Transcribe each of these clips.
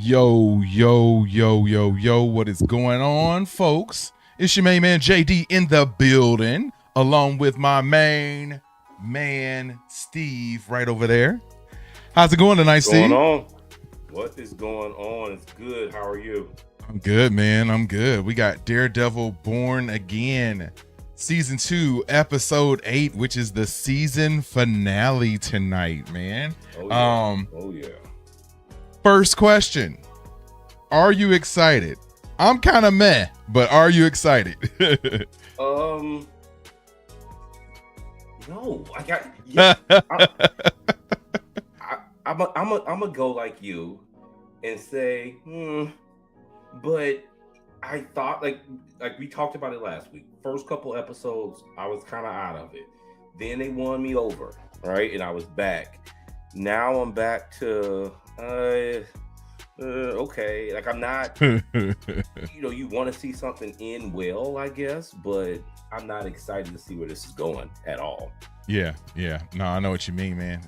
Yo, yo, yo, yo, yo, what is going on, folks? It's your main man JD in the building, along with my main man Steve right over there. How's it going tonight, Steve? What is going on? It's good. How are you? I'm good, man. I'm good. We got Daredevil Born Again, Season 2, Episode 8, which is the season finale tonight, man. Oh, yeah. First question. Are you excited? I'm kind of meh, but are you excited? No, I'm gonna go like you and say, but I thought like we talked about it last week. First couple episodes, I was kind of out of it. Then they won me over, right? And I was back. Now I'm back to okay. Like I'm not, you want to see something end well, I guess, but I'm not excited to see where this is going at all. Yeah. No, I know what you mean, man.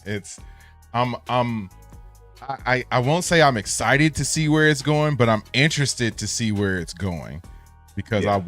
I won't say I'm excited to see where it's going, but I'm interested to see where it's going because I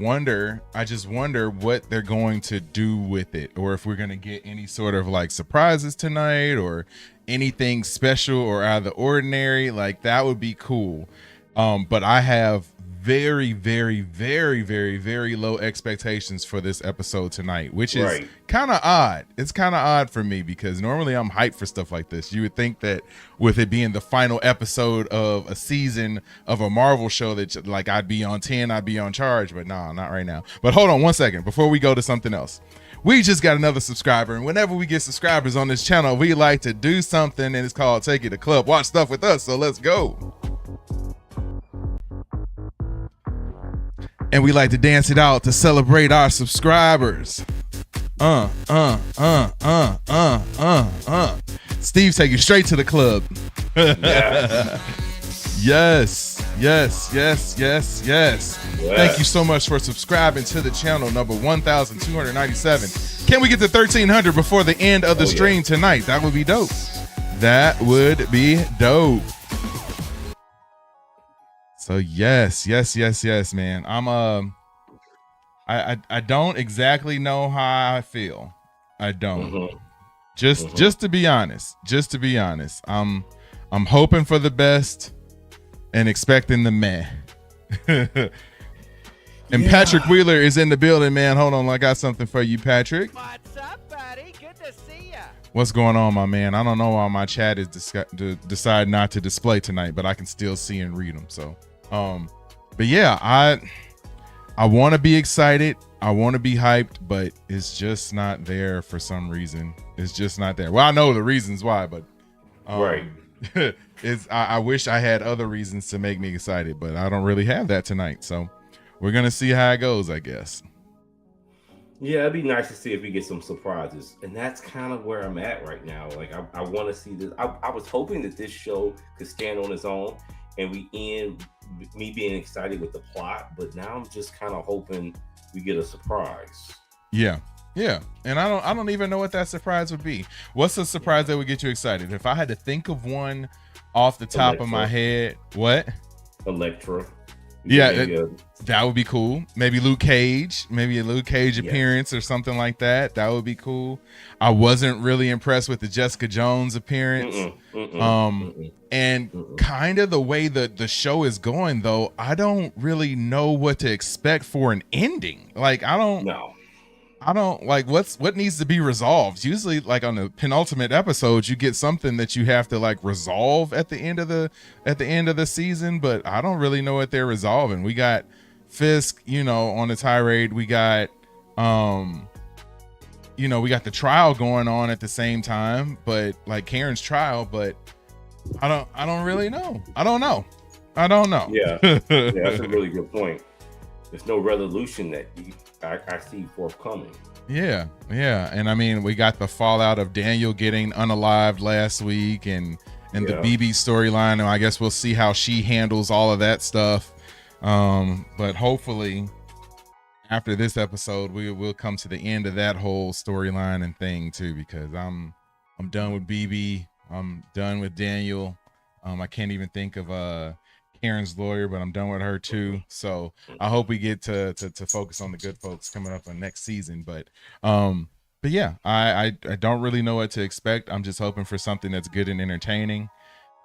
just wonder what they're going to do with it, or if we're going to get any sort of like surprises tonight or anything special or out of the ordinary. Like that would be cool. But I have very, very, very, very, very low expectations for this episode tonight, which is kind of odd. It's kind of odd for me because normally I'm hyped for stuff like this. You would think that with it being the final episode of a season of a Marvel show that like I'd be on 10, I'd be on charge, but nah, not right now. But hold on one second before we go to something else. We just got another subscriber, and whenever we get subscribers on this channel, we like to do something, and it's called Take It to Club. Watch stuff with us, so let's go. And we like to dance it out to celebrate our subscribers. Steve, take you straight to the club. Yes. Thank you so much for subscribing to the channel, number 1,297. Can we get to 1,300 before the end of the stream tonight? That would be dope. That would be dope. So yes, man. I don't exactly know how I feel. I don't. Just to be honest. I'm hoping for the best and expecting the meh. And Patrick Wheeler is in the building, man. Hold on, I got something for you, Patrick. What's up, buddy? Good to see ya. What's going on, my man? I don't know why my chat is decide not to display tonight, but I can still see and read them. So, but yeah, I want to be excited. I want to be hyped, but it's just not there for some reason. It's just not there. Well, I know the reasons why, but I wish I had other reasons to make me excited, but I don't really have that tonight. So we're gonna see how it goes, I guess. Yeah, it'd be nice to see if we get some surprises, and that's kind of where I'm at right now. Like I want to see this. I was hoping that this show could stand on its own, and we end me being excited with the plot. But now I'm just kind of hoping we get a surprise. Yeah, and I don't even know what that surprise would be. What's the surprise that would get you excited? If I had to think of one off the top of my head, what? Elektra. Yeah, that would be cool. Maybe Luke Cage, appearance or something like that. That would be cool. I wasn't really impressed with the Jessica Jones appearance. And kind of the way that the show is going, though, I don't really know what to expect for an ending. Like, I don't like what needs to be resolved. Usually, like on the penultimate episode, you get something that you have to like resolve at the end of the season, but I don't really know what they're resolving. We got Fisk, on the tirade. We got we got the trial going on at the same time, but like Karen's trial, but I don't really know. I don't know. Yeah, that's a really good point. There's no resolution that I see forthcoming. Yeah. And I mean, we got the fallout of Daniel getting unalived last week and the BB storyline. And I guess we'll see how she handles all of that stuff. But hopefully after this episode, we will come to the end of that whole storyline and thing too, because I'm done with BB. I'm done with Daniel. I can't even think of Karen's lawyer, but I'm done with her too. So I hope we get to focus on the good folks coming up on next season. But yeah, I don't really know what to expect. I'm just hoping for something that's good and entertaining.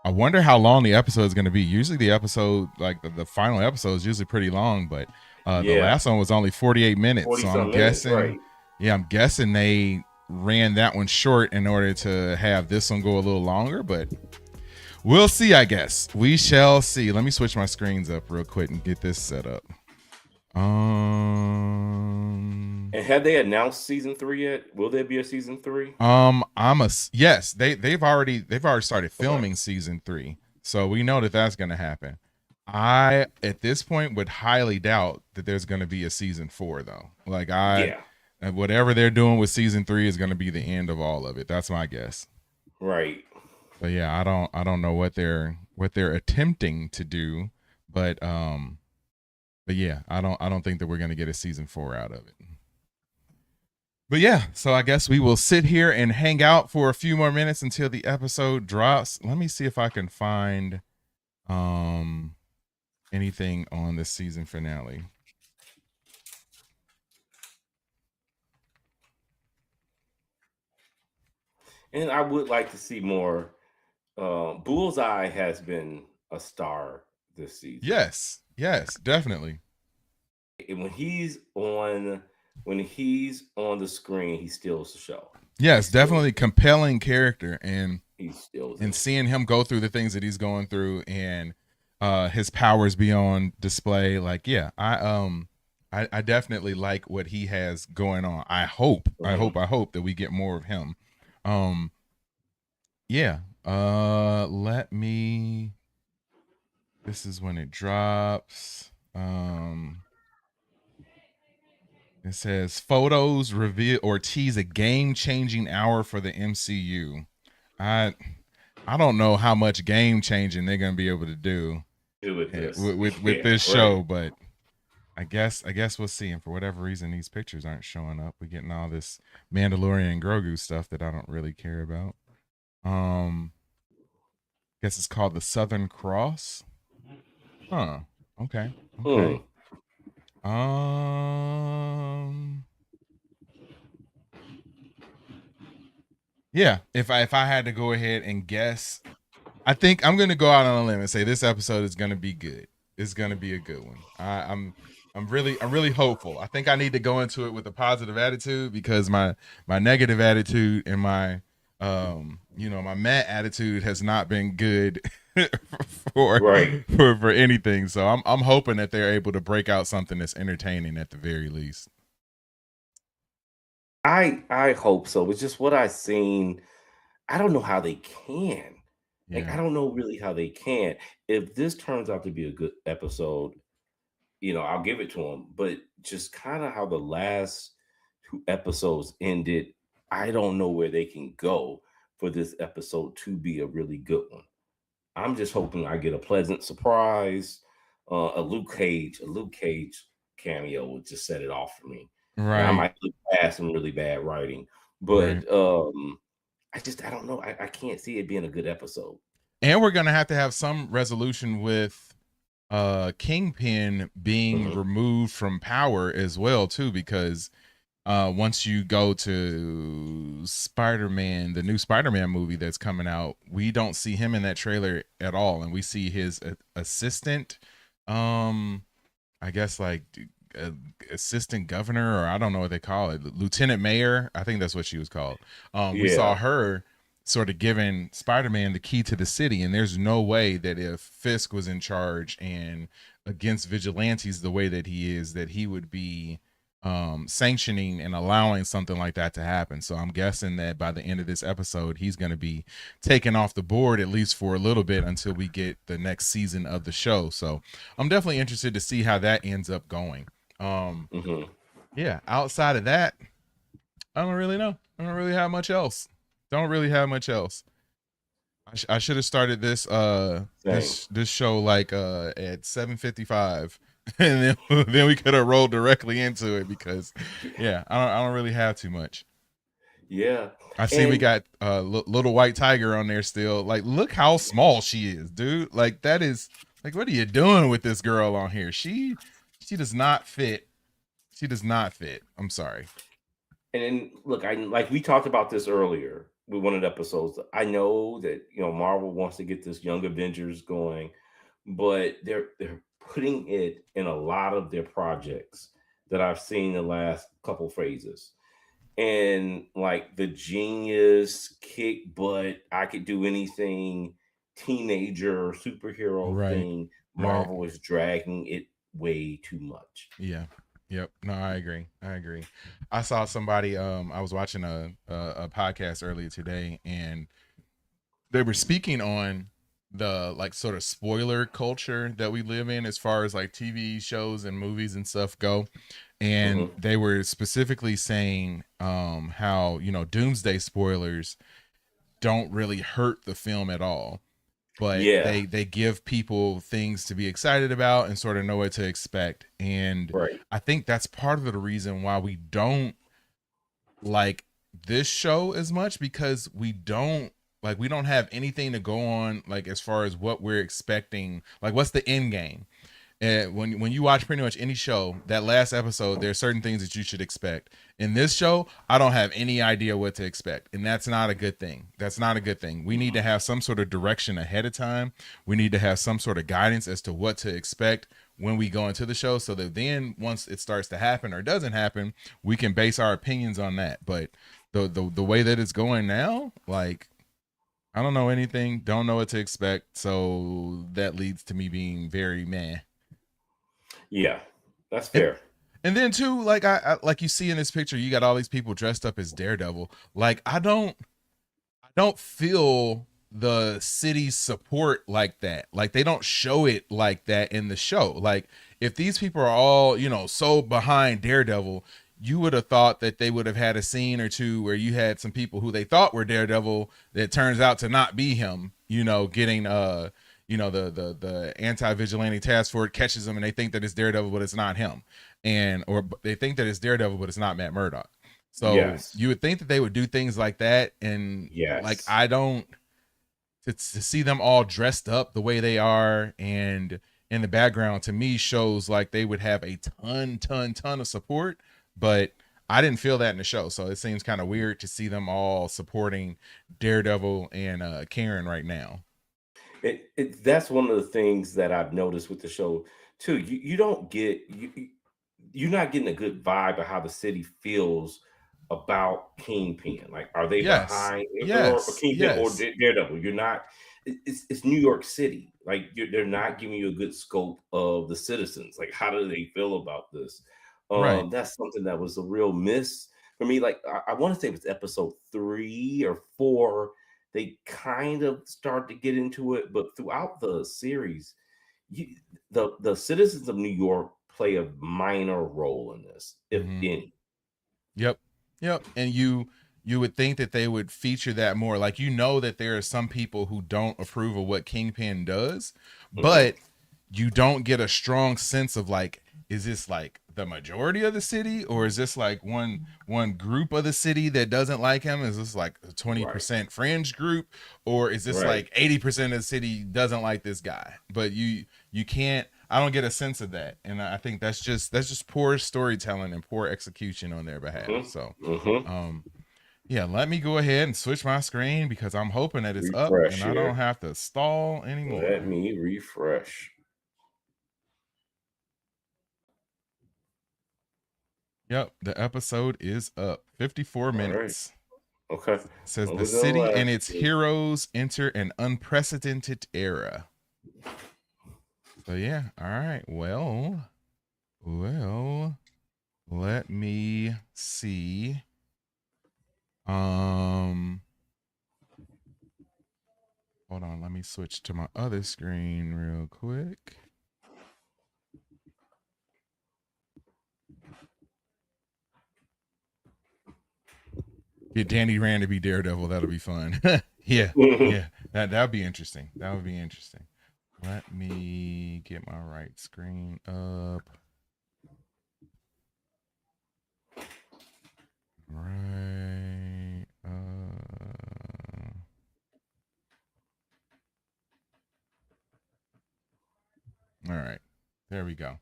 I wonder how long the episode is going to be. Usually the episode, like the final episode, is usually pretty long, but the last one was only 48 minutes. So I'm guessing, right. Yeah, I'm guessing they ran that one short in order to have this one go a little longer, but we'll see, I guess. We shall see. Let me switch my screens up real quick and get this set up. And have they announced season 3 yet? Will there be a season 3? Yes, they've already started filming season 3, so we know that that's going to happen. I at this point would highly doubt that there's going to be a season 4 though. Like whatever they're doing with season 3 is going to be the end of all of it. That's my guess. Right. But yeah, I don't know what they're attempting to do, but yeah, I don't think that we're going to get a season 4 out of it. But yeah, so I guess we will sit here and hang out for a few more minutes until the episode drops. Let me see if I can find anything on the season finale. And I would like to see more. Bullseye has been a star this season. Yes, definitely. And when he's on the screen, he steals the show. Yes, definitely compelling character, and and seeing him go through the things that he's going through and his powers be on display. Like, yeah, I definitely like what he has going on. I hope that we get more of him. Yeah. This is when it drops. It says photos reveal or tease a game-changing hour for the MCU. I don't know how much game-changing they're gonna be able to do with this show, but I guess we'll see. And for whatever reason, these pictures aren't showing up. We're getting all this Mandalorian and Grogu stuff that I don't really care about. Guess it's called the Southern Cross. Huh. Okay. Yeah, if I had to go ahead and guess, I think I'm gonna go out on a limb and say this episode is gonna be good. It's gonna be a good one. I'm really hopeful. I think I need to go into it with a positive attitude, because my negative attitude and my my Matt attitude has not been good for anything. So I'm hoping that they're able to break out something that's entertaining at the very least. I hope so. It's just what I've seen. I don't know how they can. Like, I don't know really how they can. If this turns out to be a good episode, I'll give it to them. But just kind of how the last 2 episodes ended, I don't know where they can go for this episode to be a really good one. I'm just hoping I get a pleasant surprise. A Luke Cage cameo would just set it off for me. Right. And I might look past some really bad writing, but I don't know. I can't see it being a good episode. And we're gonna have to have some resolution with Kingpin being removed from power as well too, because once you go to Spider-Man, the new Spider-Man movie that's coming out, we don't see him in that trailer at all, and we see his assistant, I guess like assistant governor, or I don't know what they call it, lieutenant mayor, I think that's what she was called. We saw her sort of giving Spider-Man the key to the city, and there's no way that if Fisk was in charge and against vigilantes the way that he is, that he would be sanctioning and allowing something like that to happen. So I'm guessing that by the end of this episode, he's going to be taken off the board, at least for a little bit, until we get the next season of the show. So I'm definitely interested to see how that ends up going. Yeah, outside of that, I don't really know. I don't really have much else. I should have started this this show like at 7:55, and then we could have rolled directly into it, because I don't really have too much. Yeah, I see we got little white tiger on there still. Like, look how small she is, dude. Like, that is Like, what are you doing with this girl on here? She does not fit. She does not fit. I'm sorry. And then look, I like we talked about this earlier with one of the episodes. I know that Marvel wants to get this Young Avengers going, but they're putting it in a lot of their projects that I've seen the last couple phases. And like the genius kick butt, I could do anything teenager superhero Right. thing, Right. Marvel is dragging it way too much. Yeah. Yep. No, I agree. I saw somebody, I was watching a podcast earlier today, and they were speaking on the like sort of spoiler culture that we live in as far as like TV shows and movies and stuff go. And Mm-hmm. they were specifically saying how, doomsday spoilers don't really hurt the film at all, but Yeah, they give people things to be excited about and sort of know what to expect. And right. I think that's part of the reason why we don't like this show as much, because we don't have anything to go on like as far as what we're expecting, like what's the end game. And when you watch pretty much any show, that last episode, there are certain things that you should expect. In this show, I don't have any idea what to expect, and that's not a good thing. That's not a good thing. We need to have some sort of direction ahead of time. We need to have some sort of guidance as to what to expect when we go into the show, so that then once it starts to happen or doesn't happen, we can base our opinions on that. But the way that it's going now, like, I don't know anything, don't know what to expect, so that leads to me being very meh. Yeah, that's And, fair. and then too, like I like you see in this picture, you got all these people dressed up as Daredevil. Like I don't feel the city's support like that. Like they don't show it like that in the show. Like if these people are all, so behind Daredevil, you would have thought that they would have had a scene or two where you had some people who they thought were Daredevil that turns out to not be him, getting the Anti-Vigilante Task Force catches them and they think that it's Daredevil but it's not him, or they think that it's Daredevil but it's not Matt Murdock. So Yes. you would think that they would do things like that, and like Yes. I don't, to see them all dressed up the way they are and in the background, to me shows like they would have a ton of support, but I didn't feel that in the show. So it seems kind of weird to see them all supporting Daredevil and Karen right now. That's one of the things that I've noticed with the show too. You don't get you're not getting a good vibe of how the city feels about Kingpin. Like, are they Yes. behind or Yes. Kingpin or Yes. Daredevil? You're not. It's New York City. Like they're not giving you a good scope of the citizens. Like, how do they feel about this? Right. That's something that was a real miss for me. Like, I want to say it was episode 3 or 4. They kind of start to get into it, but throughout the series, the citizens of New York play a minor role in this, if Mm-hmm. any. Yep. And you would think that they would feature that more. Like, that there are some people who don't approve of what Kingpin does, but you don't get a strong sense of like, is this like the majority of the city, or is this like one group of the city that doesn't like him? Is this like a 20% fringe group, or is this like 80% of the city doesn't like this guy? But you can't, I don't get a sense of that, and I think that's just poor storytelling and poor execution on their behalf. So, yeah, let me go ahead and switch my screen because I'm hoping that it's up and I don't have to stall anymore. Let me refresh. Yep, the episode is up. 54 minutes. Right. Okay. It says the city and its heroes enter an unprecedented era. So yeah, all right. Well, let me see. Hold on, let me switch to my other screen real quick. Get Danny Rand to be Daredevil. That'll be fun. Yeah. That'd be interesting. Let me get my right screen up. Right. All right. There we go.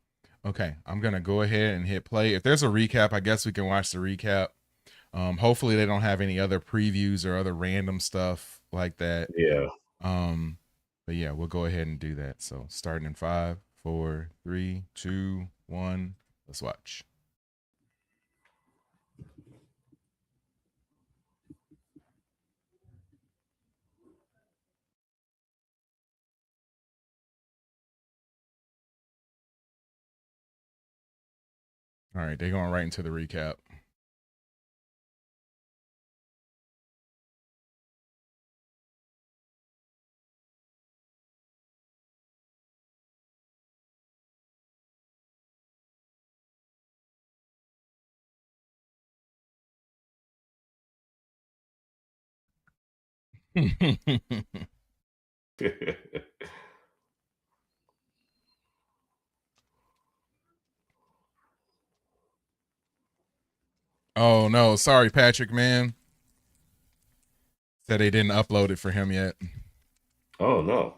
Okay, I'm gonna go ahead and hit play. If there's a recap, I guess we can watch the recap. Hopefully they don't have any other previews or other random stuff like that. Yeah. But yeah, we'll go ahead and do that. So starting in 5, 4, 3, 2, 1. Let's watch. All right, they're going right into the recap. Oh no, sorry Patrick, man. Said they didn't upload it for him yet. Oh no.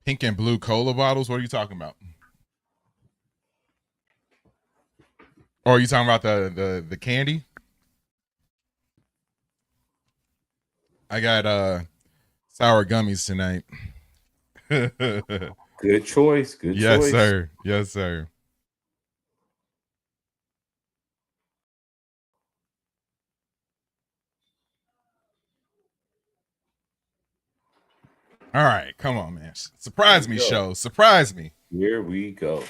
Pink and blue cola bottles. What are you talking about? Or are you talking about the candy? I got sour gummies tonight. Good choice. Good yes, choice. sir. Yes, sir. All right, come on, man. Surprise me, show. Surprise me. Here we go.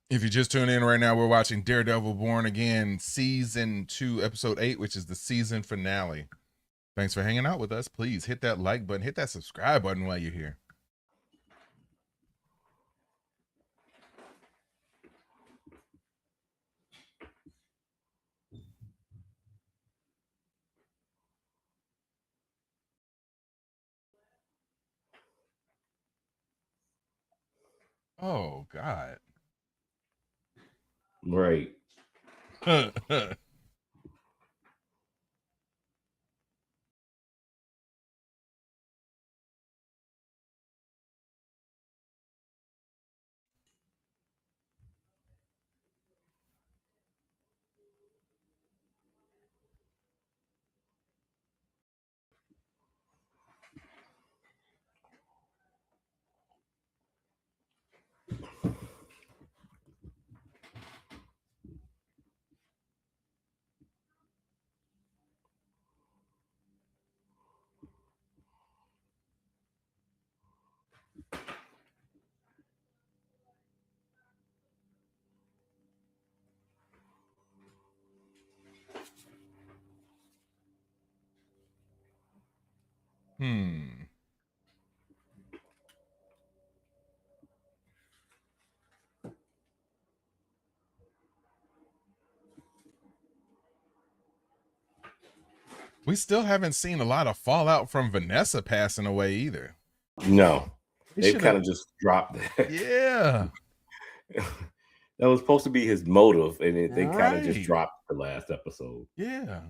If you just tune in right now, we're watching Daredevil Born Again, Season 2, Episode 8, which is the season finale. Thanks for hanging out with us. Please hit that like button, hit that subscribe button while you're here. Oh, God. Right. We still haven't seen a lot of fallout from Vanessa passing away either. No, They kind of just dropped that. Yeah. That was supposed to be his motive, and they kind of just Right. dropped the last episode. Yeah.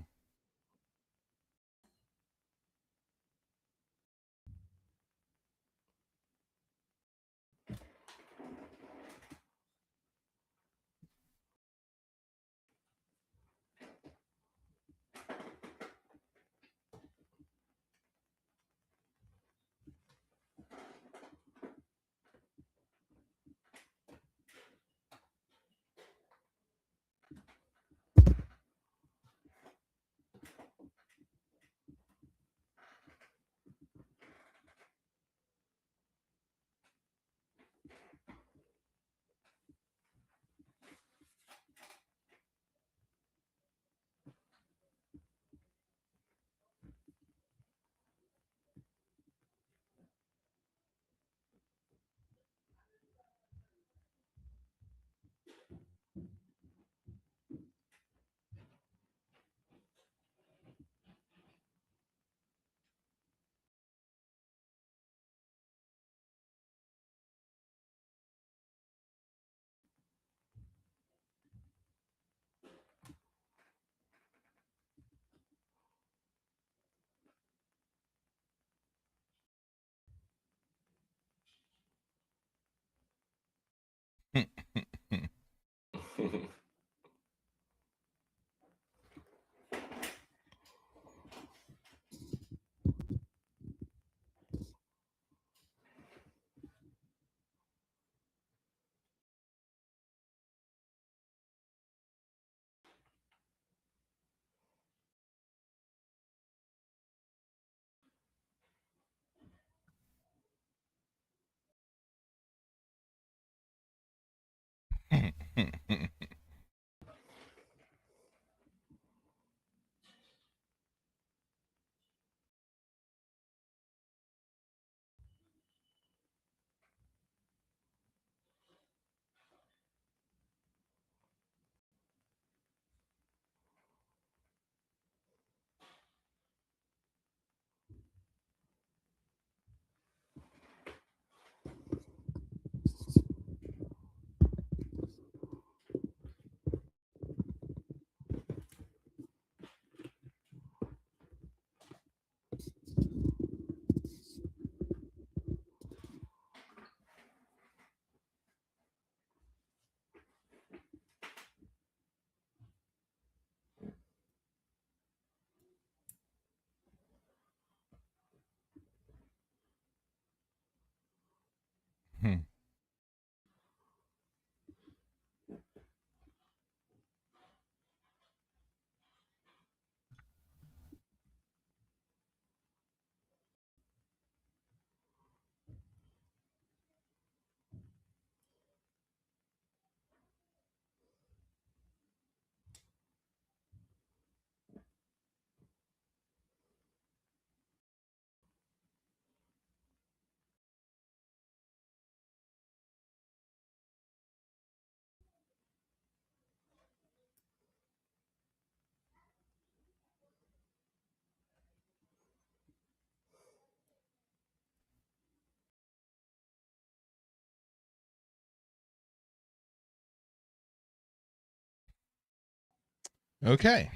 Okay.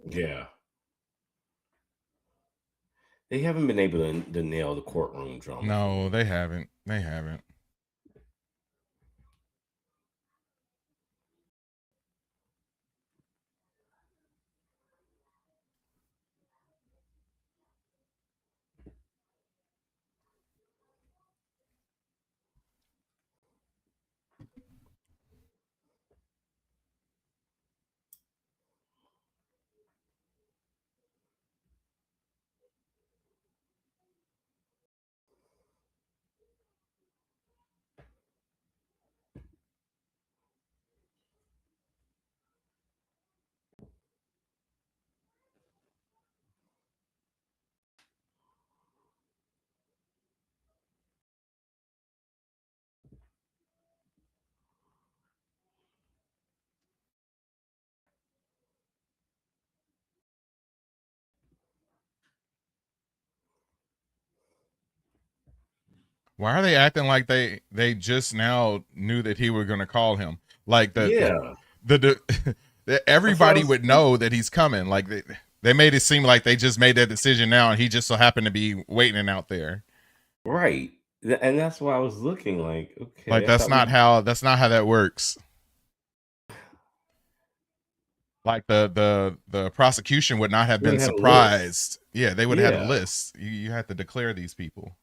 Yeah. They haven't been able to nail the courtroom drama. No, they haven't. They haven't. Why are they acting like they just now knew that he was going to call him? Like Yeah, everybody would know that he's coming. Like they made it seem like they just made that decision now, and he just so happened to be waiting out there. right. And that's why I was looking like, Like okay, I thought that's not how that works. Like the prosecution would not have we been had a list. surprised. Yeah, they would have had a Yeah. list. You had to declare these people.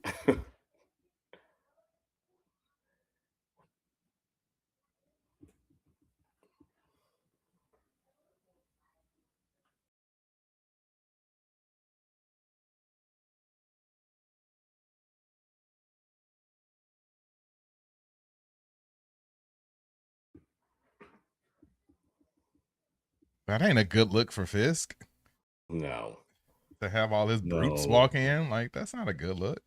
That ain't a good look for Fisk. No. To have all his brutes No. walk in, like that's not a good look.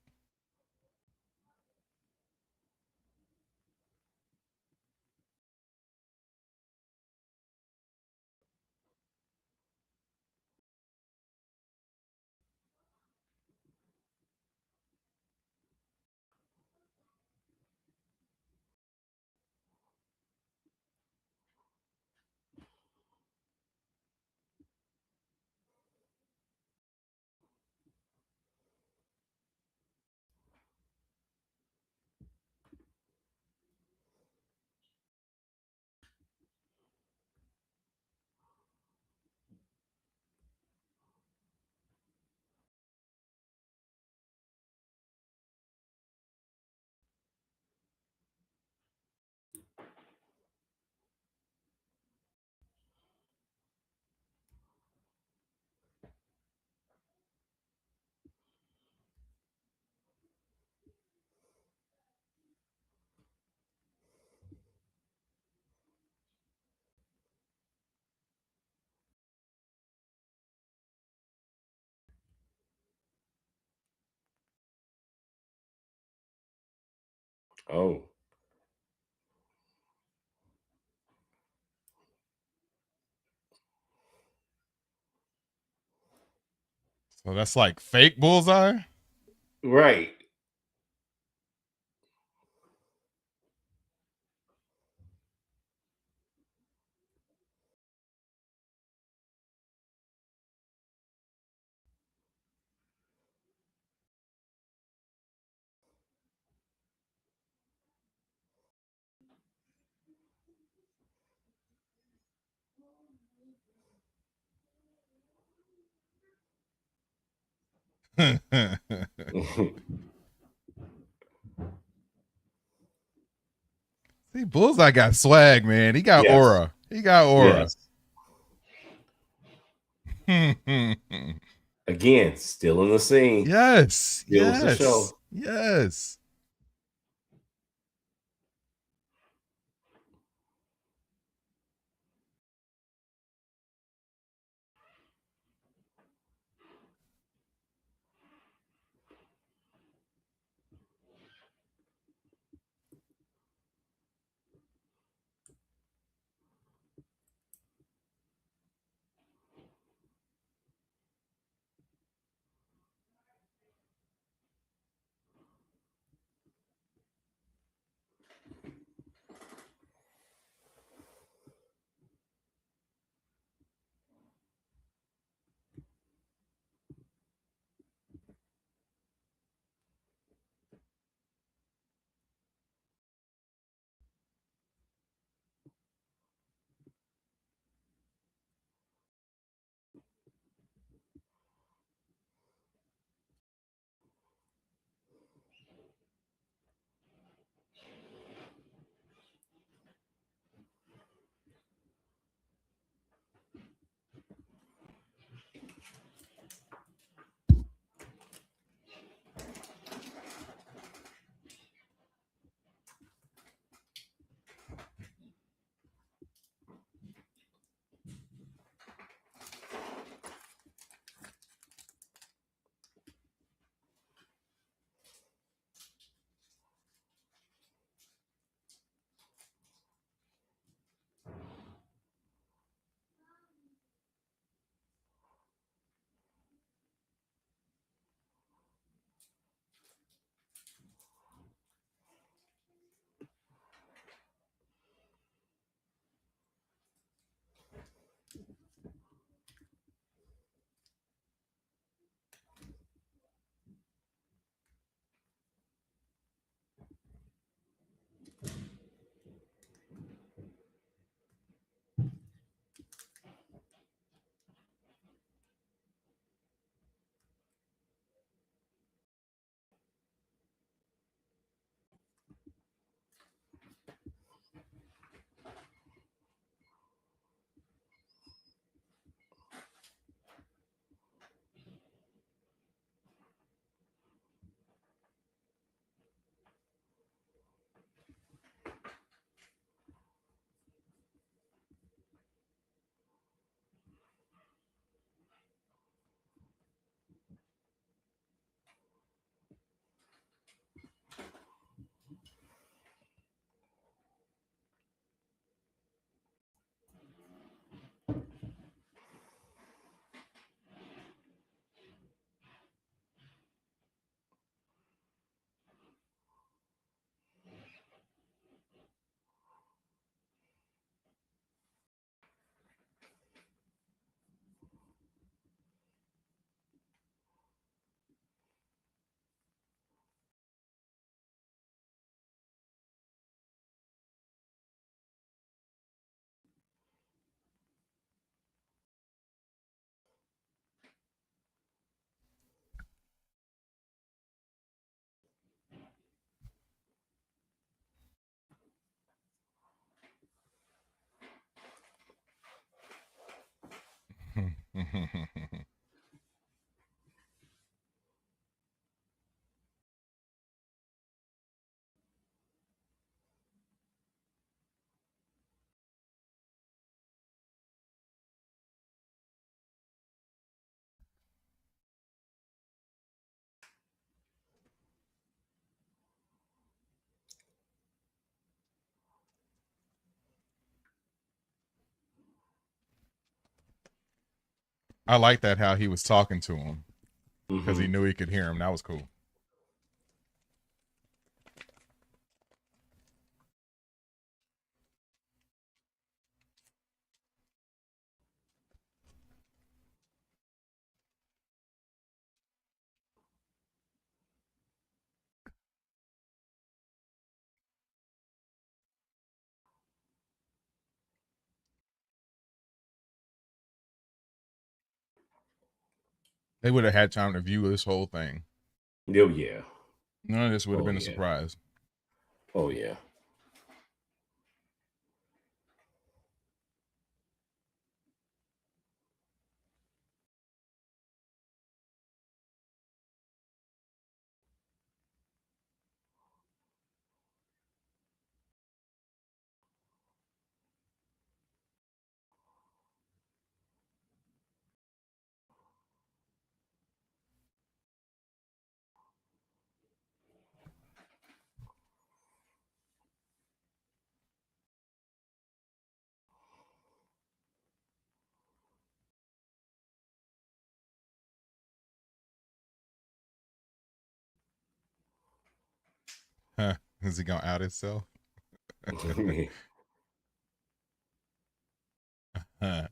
Oh. So that's like fake bullseye. Right. See, Bullseye got swag, man. He got Yes. aura. He got aura. Yes. Again, still in the scene. Yes. Builds the show. Yes. I like that how he was talking to him because he Mm-hmm. knew he could hear him. That was cool. They would have had time to view this whole thing. Oh yeah. None of this would have Oh, been a yeah. surprise. Oh yeah. Huh. Is he gonna out himself? Huh.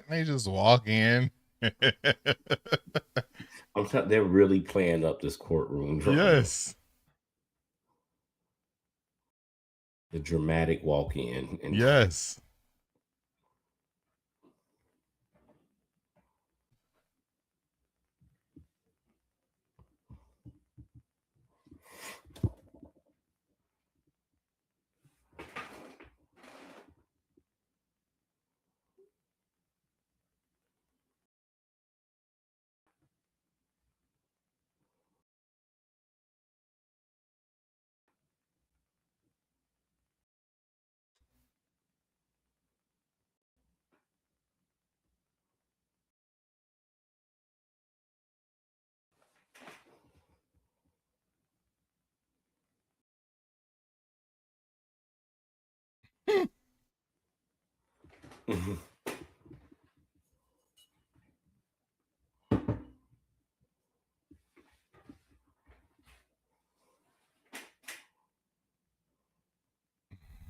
They just walk in. I'm telling, they're really playing up this courtroom drama. Yes. The dramatic walk in. And Yes.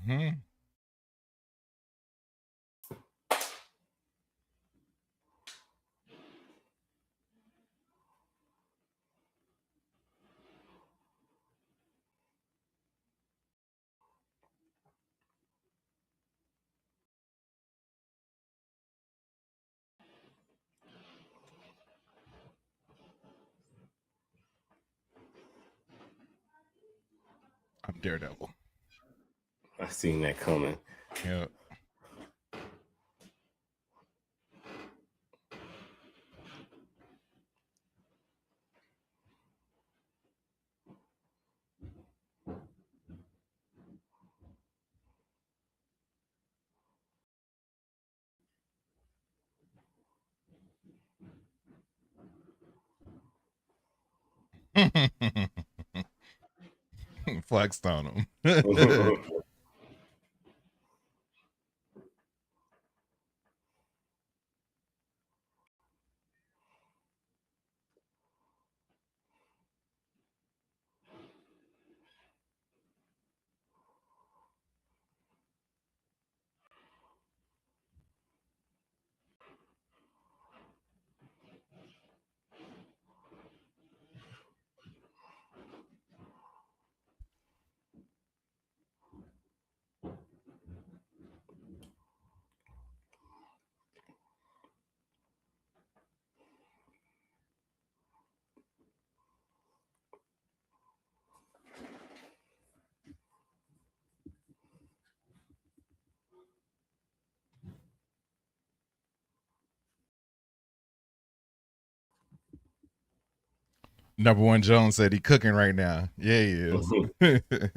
Hmm. I'm Daredevil. I seen that coming. Yeah. Flexed on him. Number one Jones said he cooking right now. Yeah, he is.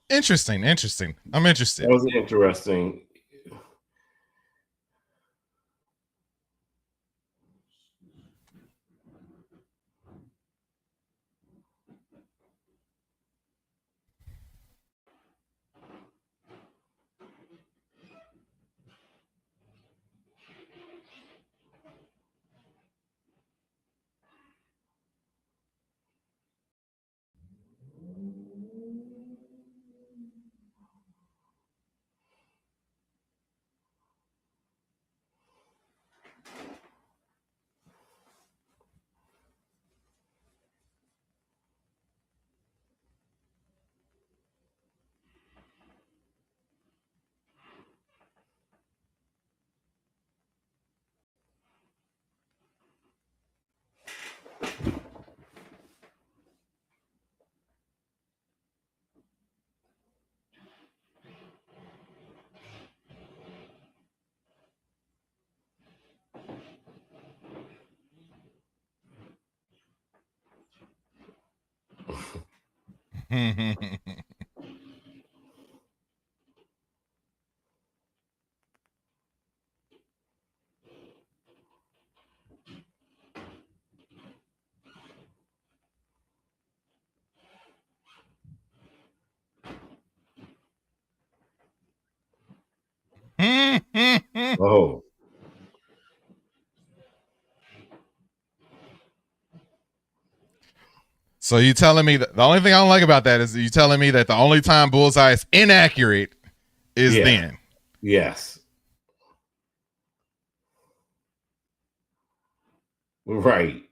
Interesting. I'm interested. That was interesting. Oh. So you telling me that the only thing I don't like about that is you telling me that the only time Bullseye is inaccurate is then. Yes. Right.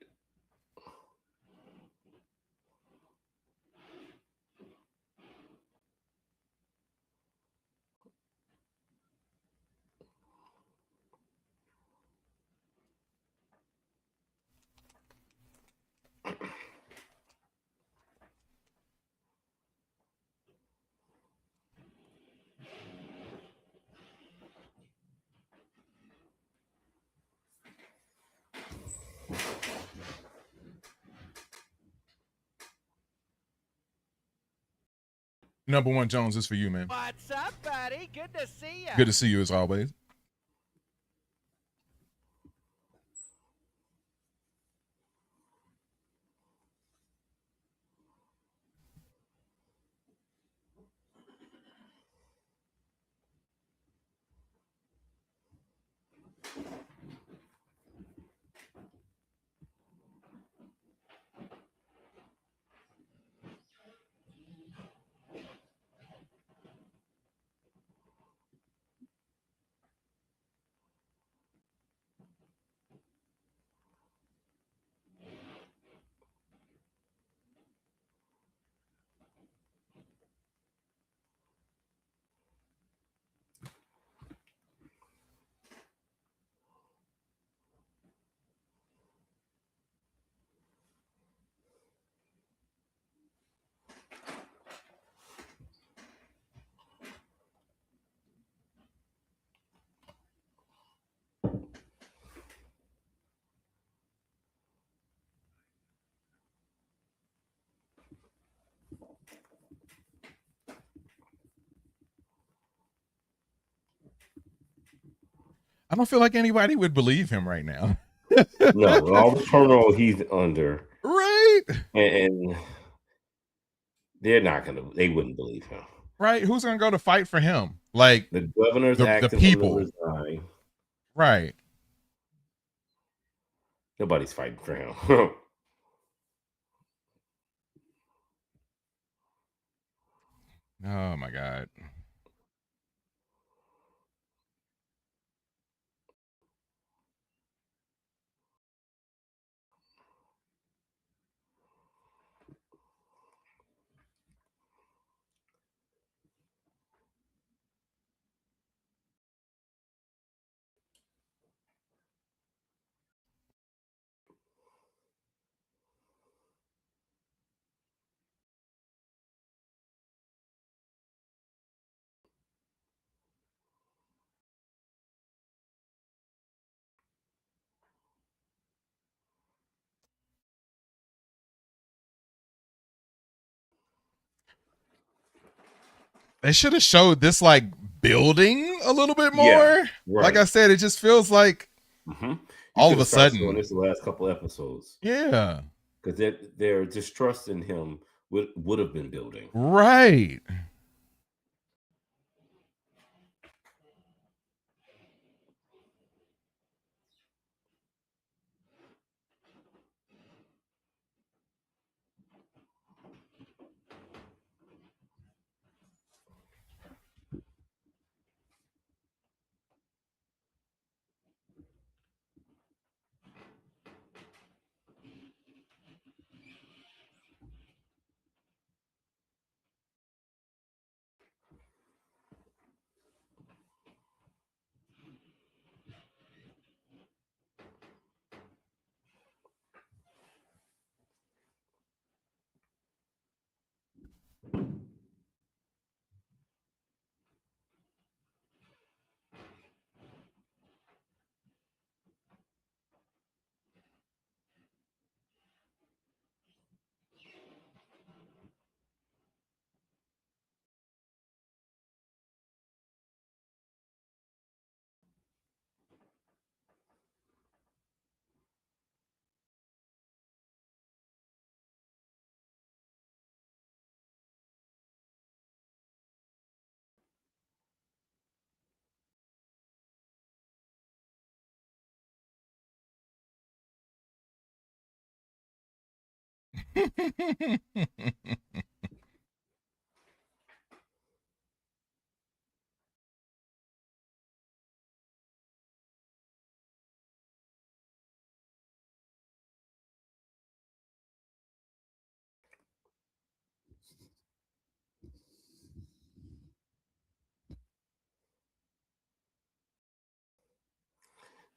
Number one Jones is for you, man. What's up, buddy? Good to see ya. Good to see you as always. I don't feel like anybody would believe him right now. No, all the turmoil he's under. Right. And they're not gonna, they wouldn't believe him. Right. Who's gonna go to fight for him? Like the governor's the asking people. him to resign. Right. Nobody's fighting for him. Oh my God. they should have showed this like building a little bit more. Yeah, right. Like I said, it just feels like all of a sudden. This the last couple episodes. Yeah. Because their distrust in him would have been building. Right.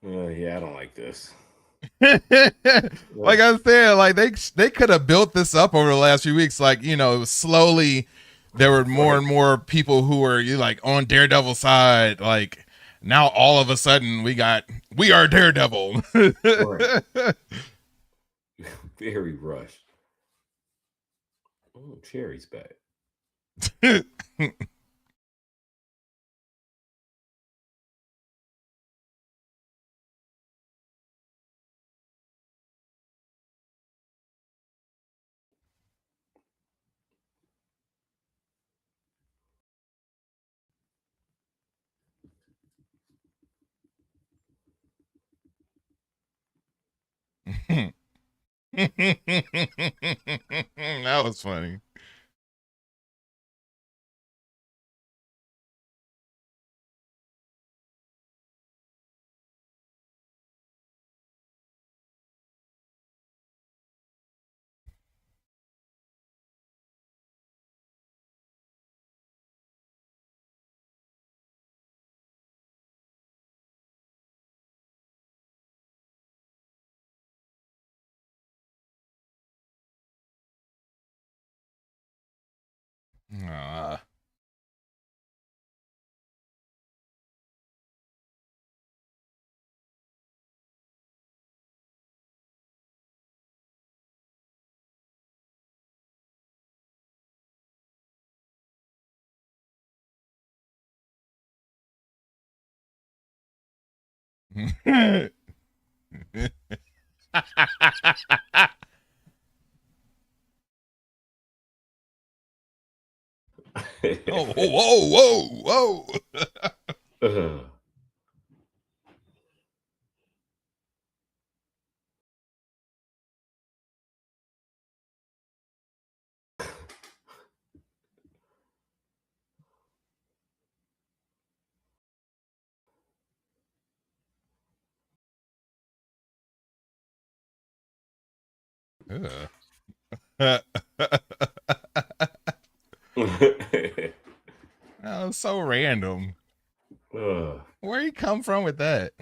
Yeah, I don't like this. Like I said, like they could have built this up over the last few weeks. Like, you know, it was slowly there were more and more people who were like on Daredevil's side. Like now all of a sudden we are Daredevil. Right. Very rushed. Oh, Cherry's back. That was funny. Oh, whoa. That was so random. Where you come from with that?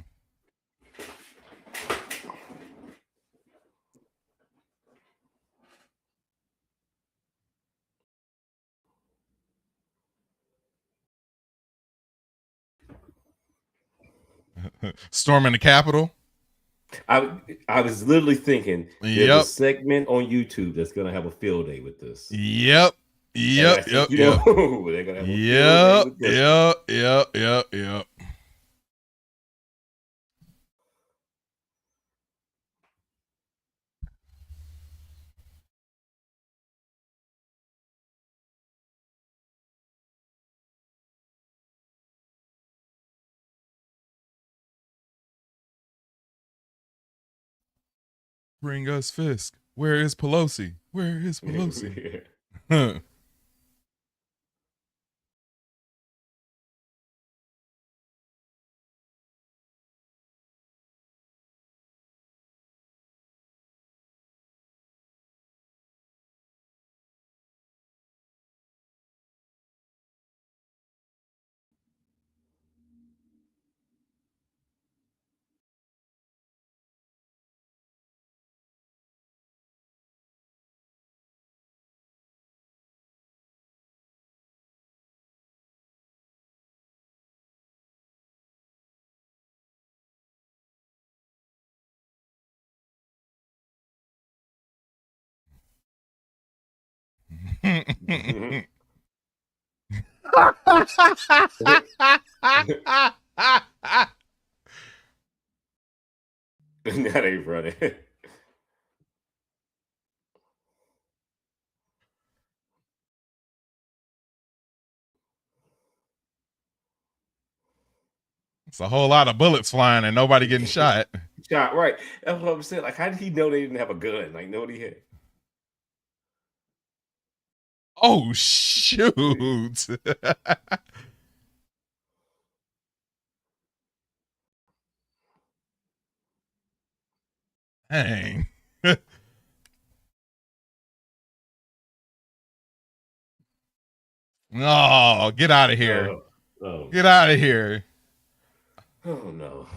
Storming the Capitol. I was literally thinking there's a segment on YouTube that's gonna have a field day with this. Yep. And I Yep, think, yep, yep. they're gonna have a field day Yep, with this one. yep, yep, yep, yep. Bring us Fisk. Where is Pelosi? Where is Pelosi? Now they running. It's a whole lot of bullets flying and nobody getting shot. Shot right. That's what I'm saying. Like, how did he know they didn't have a gun? Like, nobody had. Oh shoot. Dang. Oh, get out of here. Oh, Get out of here. oh no.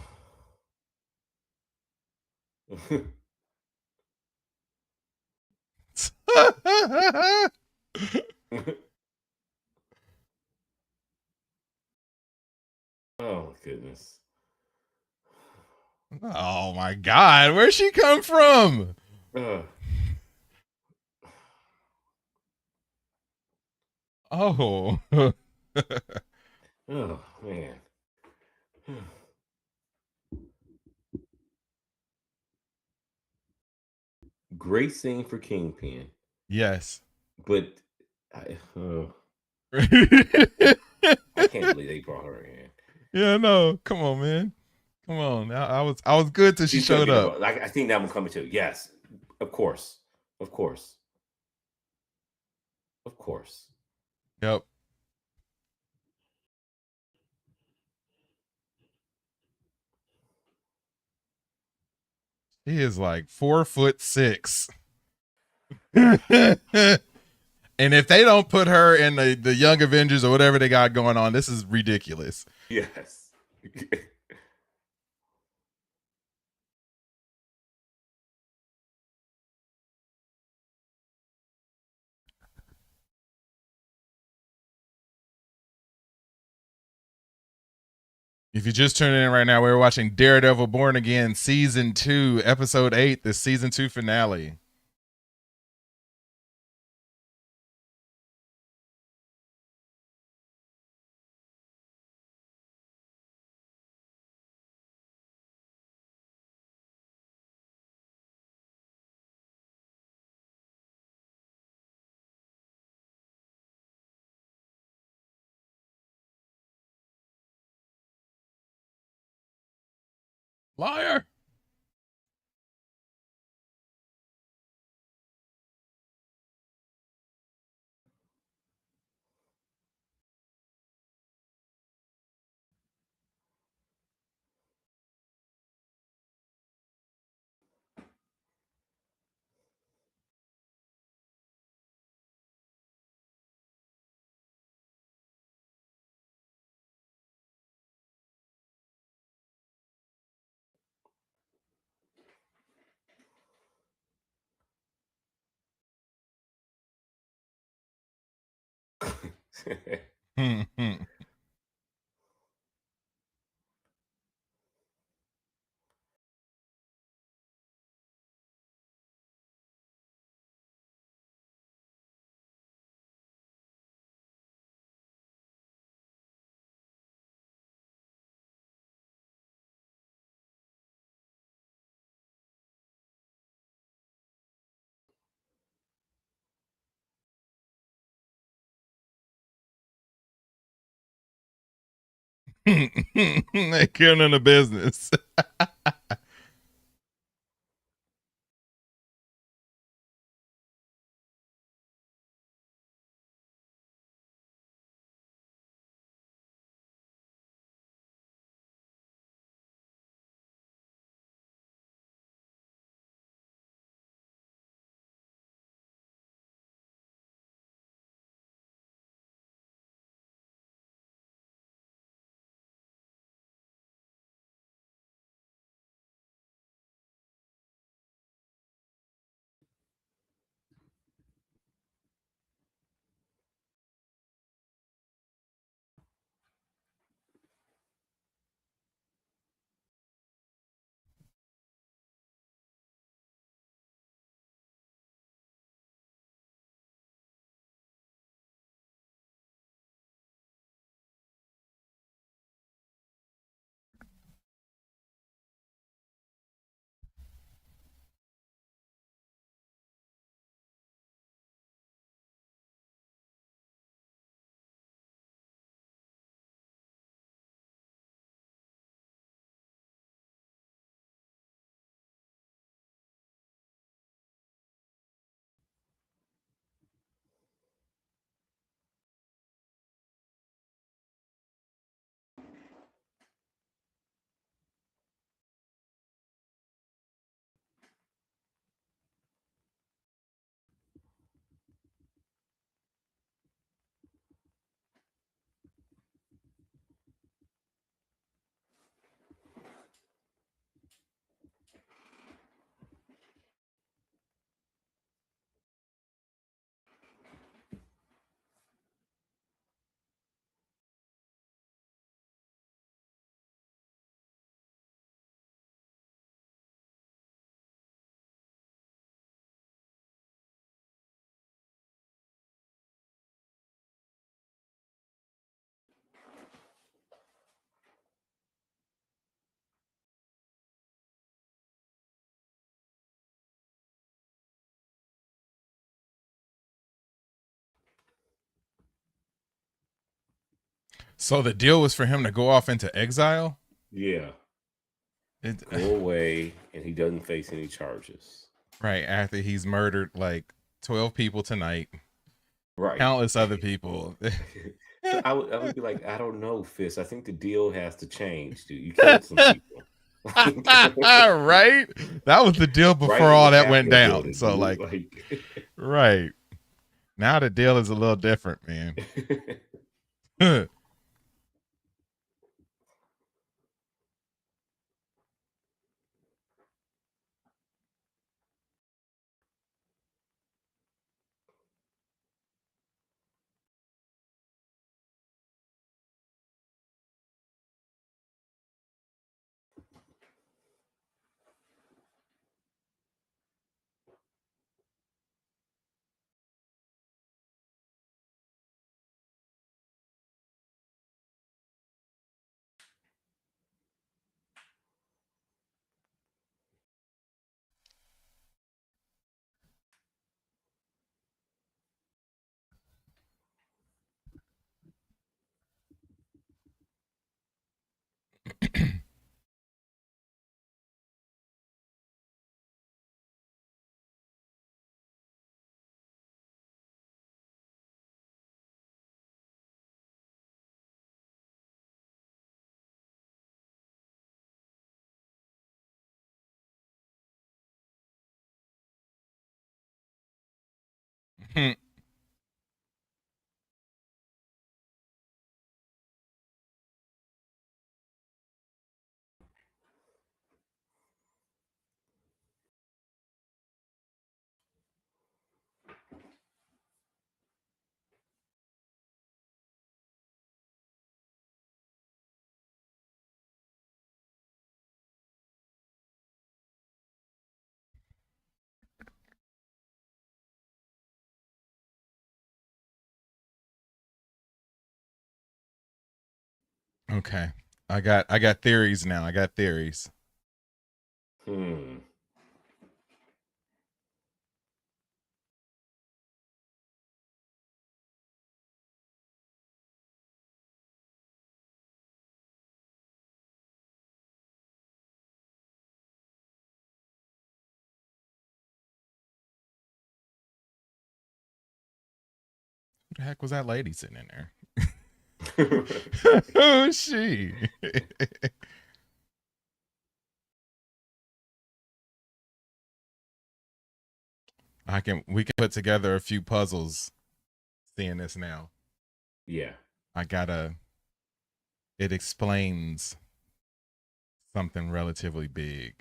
Oh goodness. Oh my God. Where'd she come from? Uh, Oh. oh man. Great scene for Kingpin, Yes. but I can't believe they brought her in. Yeah, no. Come on, man. Come on. I was good till she She's gonna showed get up. up. Like, I think that one coming too. Yes, of course, of course, of course. Yep. He is like 4'6". And if they don't put her in the Young Avengers or whatever they got going on, this is ridiculous. Yes. If you're just tuning in right now, we're watching Daredevil Born Again, Season 2, Episode 8, the Season 2 finale. Liar. They killing the business. So the deal was for him to go off into exile? Yeah. It, Go away, and he doesn't face any charges. right, after he's murdered like 12 people tonight. Right. Countless other people. So I would be like, I don't know, Fist. I think the deal has to change, dude. You killed some people. Right? That was the deal before Right in all the that went Capitol down. building, So dude. like right. Now the deal is a little different, man. Okay. I got theories now. I got theories. Hmm. the heck was that lady sitting in there? Who is she? We can put together a few puzzles seeing this now. Yeah. It explains something relatively big.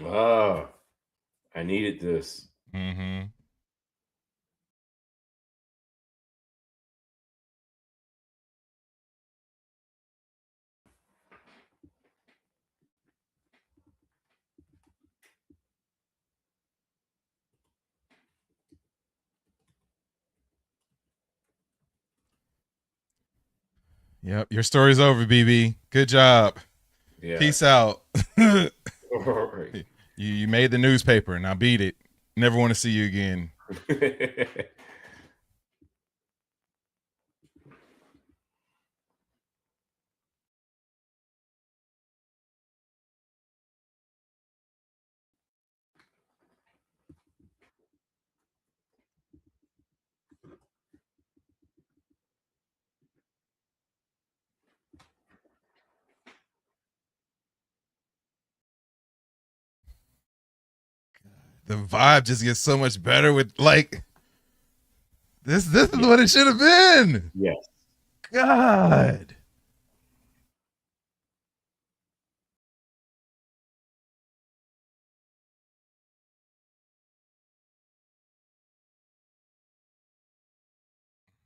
Oh, I needed this. Mm-hmm. Yep, your story's over, BB. Good job. Yeah. Peace out. All right. You made the newspaper. Now beat it. Never want to see you again. The vibe just gets so much better with like this is what it should have been. Yes. God.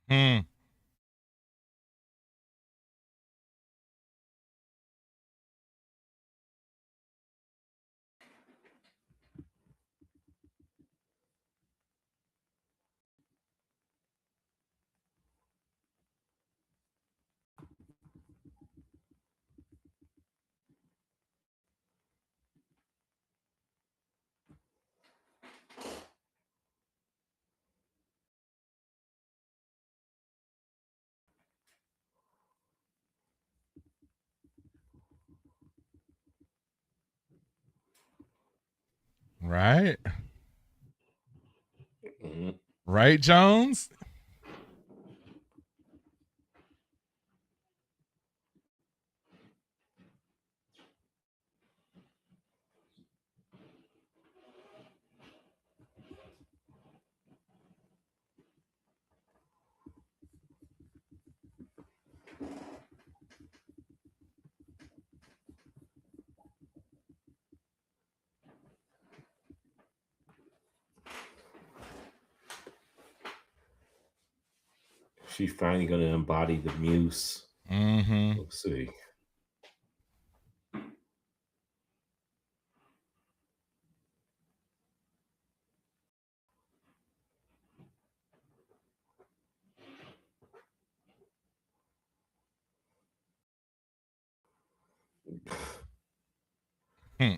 Hmm. Right? Mm-hmm. Right, Jones? She's finally going to embody the muse. Mm-hmm. Let's see. Hmm.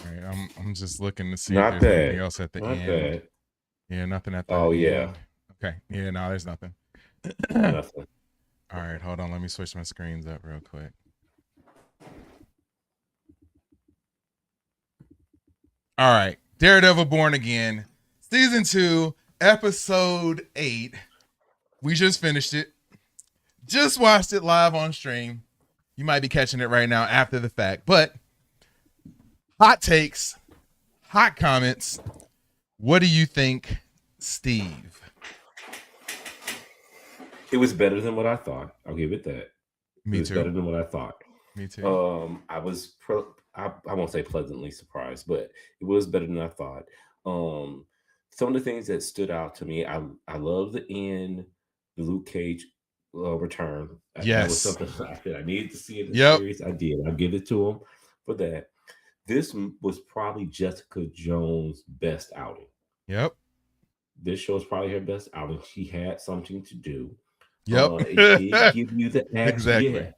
All right, I'm just looking to see if Not there's anything bad. else at the Not end. bad. Yeah, nothing at the Oh, end. yeah. Okay. Yeah, no, there's nothing. Nothing. All right, hold on. Let me switch my screens up real quick. All right. Daredevil Born Again, Season 2, episode 8. We just finished it. Just watched it live on stream. You might be catching it right now after the fact, but hot takes, hot comments. What do you think, Steve? It was better than what I thought. I'll give it that. Me it was too. Better than what I thought. Me too. I was I won't say pleasantly surprised, but it was better than I thought. Some of the things that stood out to me, I love the end, the Luke Cage return. Yes. That was something I said I needed to see in the series. I did. I'll give it to him for that. This was probably Jessica Jones' best outing. Yep. This show is probably her best outing. She had something to do. Yep. It did give you the action. Exactly. Yeah.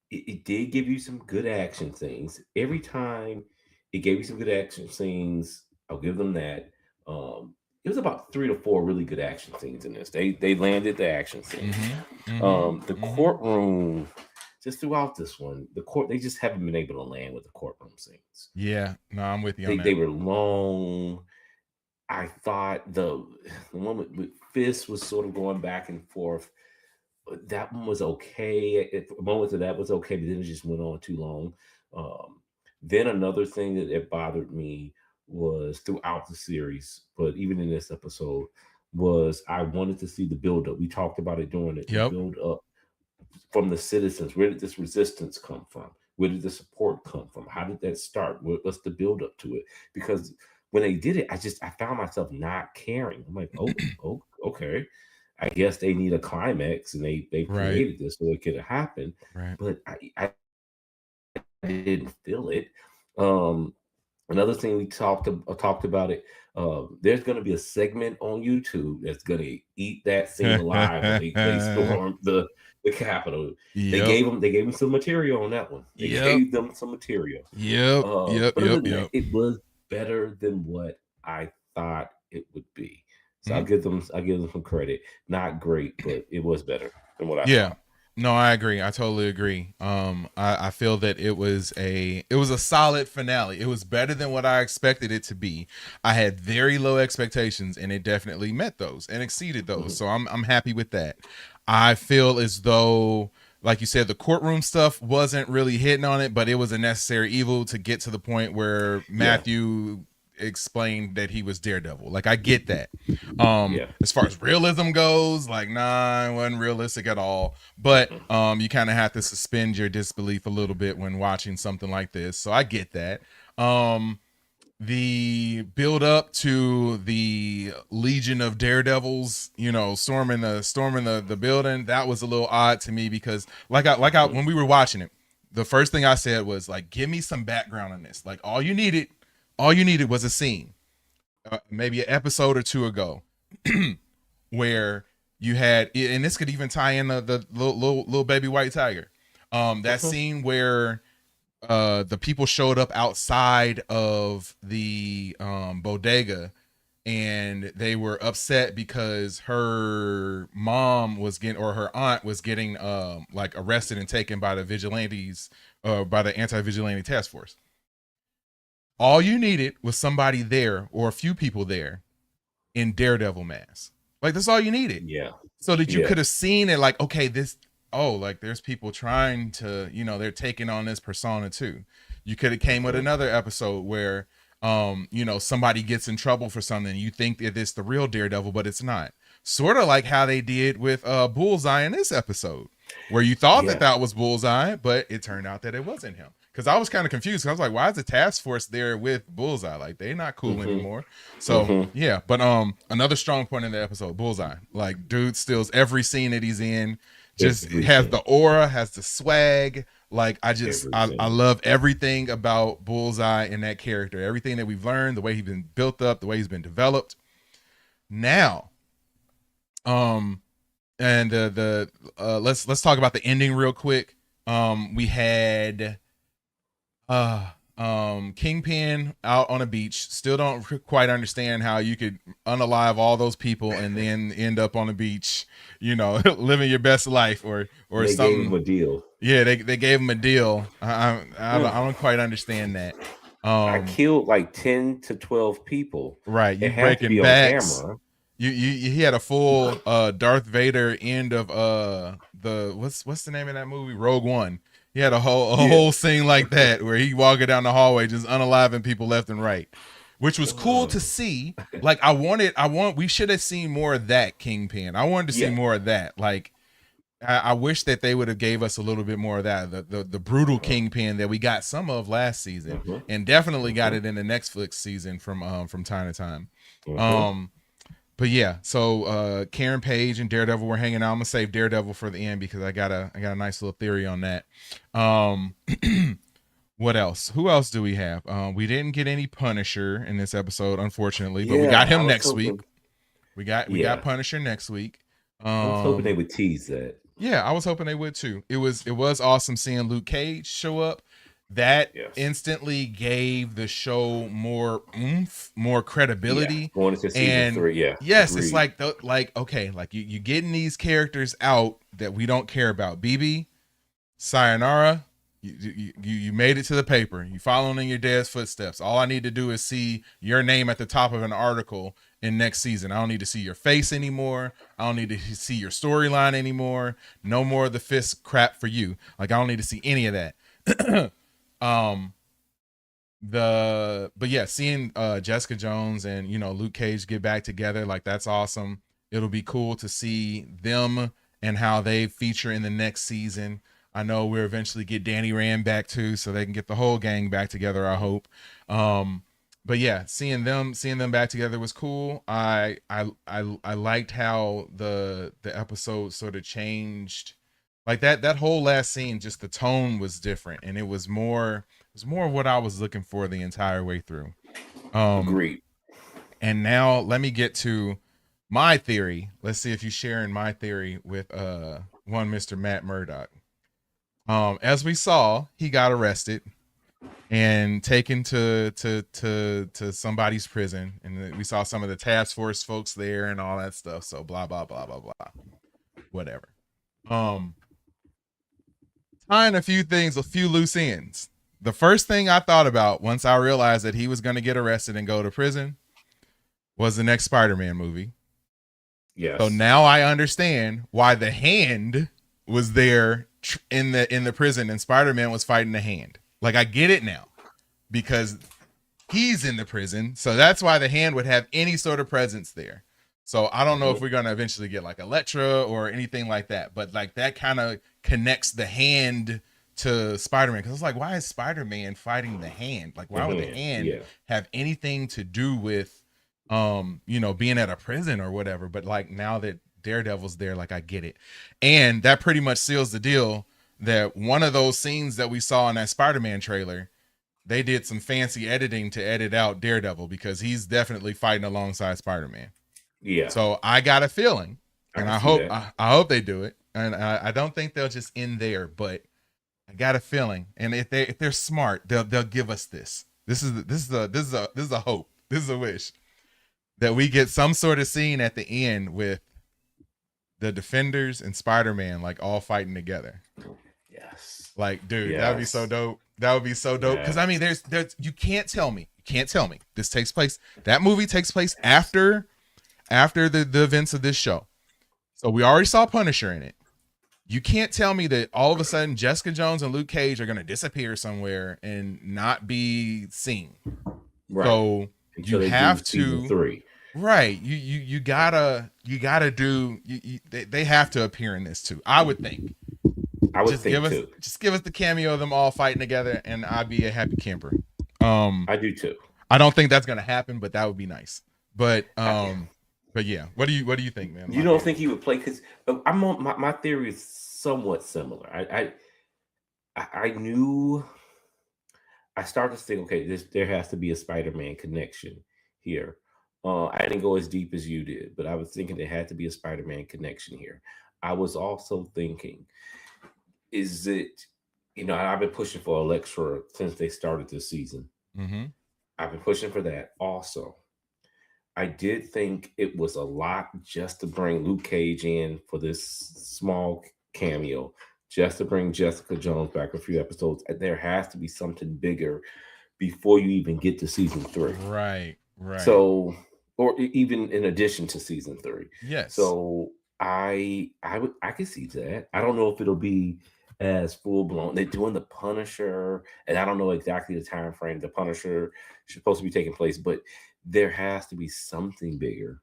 It did give you some good action things. Every time it gave you some good action scenes, I'll give them that. It was about 3 to 4 really good action scenes in this. They landed the action scenes. The courtroom, just throughout this one, they just haven't been able to land with the courtroom scenes. Yeah, no, I'm with you on that. They were long. I thought the one with Fisk was sort of going back and forth. That one was okay. Moments of that was okay, but then it just went on too long. Then another thing that bothered me was throughout the series, but even in this episode, was I wanted to see the buildup. We talked about it during it. The build up from the citizens. Where did this resistance come from? Where did the support come from? How did that start? What's the buildup to it? Because when they did it, I found myself not caring. I'm like, oh, okay. I guess they need a climax, and they created this so it could have happened. Right. But I didn't feel it. Another thing we talked about it. There's going to be a segment on YouTube that's going to eat that scene alive. When they stormed the Capitol. Yep. They gave them some material on that one. They gave them some material. It was better than what I thought it would be. So I'll give them some credit. Not great, but it was better than what I thought. No, I agree. I totally agree. I feel that it was a solid finale. It was better than what I expected it to be. I had very low expectations, and it definitely met those and exceeded those. So I'm happy with that. I feel as though, like you said, the courtroom stuff wasn't really hitting on it, but it was a necessary evil to get to the point where Matthew explained that he was Daredevil. Like, I get that. As far as realism goes, like, nah, it wasn't realistic at all. But you kind of have to suspend your disbelief a little bit when watching something like this. So I get that. The build up to the Legion of Daredevils, storming the building, that was a little odd to me, because when we were watching it, the first thing I said was, like, give me some background on this. Like, all you needed was a scene, maybe an episode or two ago, where you had, and this could even tie in the little baby white tiger. That scene where the people showed up outside of the bodega, and they were upset because her mom was her aunt was getting like arrested and taken by the vigilantes, by the Anti-Vigilante Task Force. All you needed was somebody there, or a few people there, in Daredevil masks. Like, that's all you needed. Yeah. So that you could have seen it, like, okay, like, there's people trying to, they're taking on this persona too. You could have came with another episode where, somebody gets in trouble for something. You think that it's the real Daredevil, but it's not. Sort of like how they did with Bullseye in this episode, where you thought that was Bullseye, but it turned out that it wasn't him. Because I was kind of confused. I was like, why is the task force there with Bullseye? Like, they're not cool anymore. So, But another strong point in the episode, Bullseye. Like, dude steals every scene that he's in. Just has the aura, has the swag. Like, I love everything about Bullseye and that character. Everything that we've learned, the way he's been built up, the way he's been developed. Now, and let's talk about the ending real quick. We had Kingpin out on a beach. Still don't quite understand how you could unalive all those people and then end up on the beach, living your best life, or they something. Gave him a deal. Yeah, they gave him a deal. I don't quite understand that. I killed like 10 to 12 people. Right, It you had to breaking be on backs. camera. He had a full Darth Vader end of the what's the name of that movie? Rogue One. He had a whole scene like that where he walking down the hallway just unaliving people left and right, which was cool to see. Like we should have seen more of that Kingpin. I wanted to see more of that. Like I wish that they would have gave us a little bit more of that. The brutal Kingpin that we got some of last season, and definitely got it in the Netflix season from time to time. But yeah, so Karen Page and Daredevil were hanging out. I'm gonna save Daredevil for the end because I got a nice little theory on that. What else? Who else do we have? We didn't get any Punisher in this episode, unfortunately, but we got him next week. We got Punisher next week. I was hoping they would tease that. Yeah, I was hoping they would too. It was awesome seeing Luke Cage show up. That instantly gave the show more oomph, more credibility. Going into season 3, yes, agreed. It's like okay, like you getting these characters out that we don't care about. BB, sayonara. You made it to the paper. You following in your dad's footsteps. All I need to do is see your name at the top of an article in next season. I don't need to see your face anymore. I don't need to see your storyline anymore. No more of the Fisk crap for you. Like I don't need to see any of that. But yeah, seeing Jessica Jones and Luke Cage get back together, like that's awesome. It'll be cool to see them and how they feature in the next season. I know we'll eventually get Danny Rand back too, so they can get the whole gang back together, I hope. But yeah, seeing them back together was cool. I liked how the episode sort of changed. Like that whole last scene, just the tone was different, and it was more of what I was looking for the entire way through. Agreed. And now let me get to my theory. Let's see if you're sharing my theory with one Mr. Matt Murdock. As we saw, he got arrested and taken to somebody's prison, and we saw some of the task force folks there and all that stuff. So blah blah blah blah blah, whatever. Tying a few loose ends. The first thing I thought about once I realized that he was going to get arrested and go to prison was the next Spider-Man movie. Yes. So now I understand why the Hand was there in the prison and Spider-Man was fighting the Hand. Like I get it now because he's in the prison. So that's why the Hand would have any sort of presence there. So I don't know if we're going to eventually get like Elektra or anything like that, but like that kind of connects the Hand to Spider-Man. Cause it's like, why is Spider-Man fighting the Hand? Like why would the Hand have anything to do with, being at a prison or whatever? But like now that Daredevil's there, like I get it. And that pretty much seals the deal that one of those scenes that we saw in that Spider-Man trailer, they did some fancy editing to edit out Daredevil because he's definitely fighting alongside Spider-Man. Yeah. So I got a feeling, and I hope they do it. And I don't think they'll just end there, but I got a feeling. And if they're smart, they'll give us this. This is a hope. This is a wish that we get some sort of scene at the end with the Defenders and Spider-Man like all fighting together. Yes. Like, dude, that would be so dope. That would be so dope. Because I mean, there's you can't tell me this takes place. That movie takes place after the events of this show. So we already saw Punisher in it. You can't tell me that all of a sudden Jessica Jones and Luke Cage are going to disappear somewhere and not be seen. Right. So you have to 3. Right. You gotta do. They have to appear in this too. I would think. Just give us the cameo of them all fighting together, and I'd be a happy camper. I do too. I don't think that's gonna happen, but that would be nice. But yeah, what do you think, man? You don't think he would play? Because I'm on my theory is somewhat similar. I knew. I started to think, okay, there has to be a Spider-Man connection here. I didn't go as deep as you did, but I was thinking there had to be a Spider-Man connection here. I was also thinking, is it, I've been pushing for Elektra since they started this season. Mm-hmm. I've been pushing for that also. I did think it was a lot just to bring Luke Cage in for this small cameo, just to bring Jessica Jones back a few episodes. There has to be something bigger before you even get to season 3. Right. So, or even in addition to season 3. Yes. So I can see that. I don't know if it'll be as full blown. They're doing the Punisher, and I don't know exactly the time frame the Punisher is supposed to be taking place, but there has to be something bigger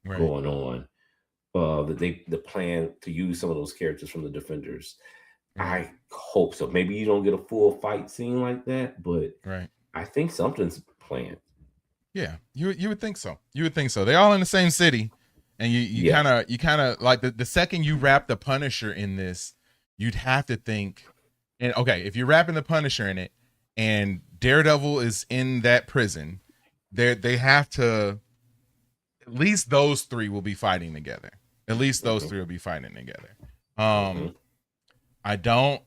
going on. The plan to use some of those characters from the Defenders. I hope so. Maybe you don't get a full fight scene like that, but I think something's planned. Yeah, you would think so. You would think so. They're all in the same city, and you kind of like the second you wrap the Punisher in this, you'd have to think, and okay, if you're wrapping the Punisher in it, and Daredevil is in that prison, they have to. At least those three will be fighting together. At least those three will be fighting together. I don't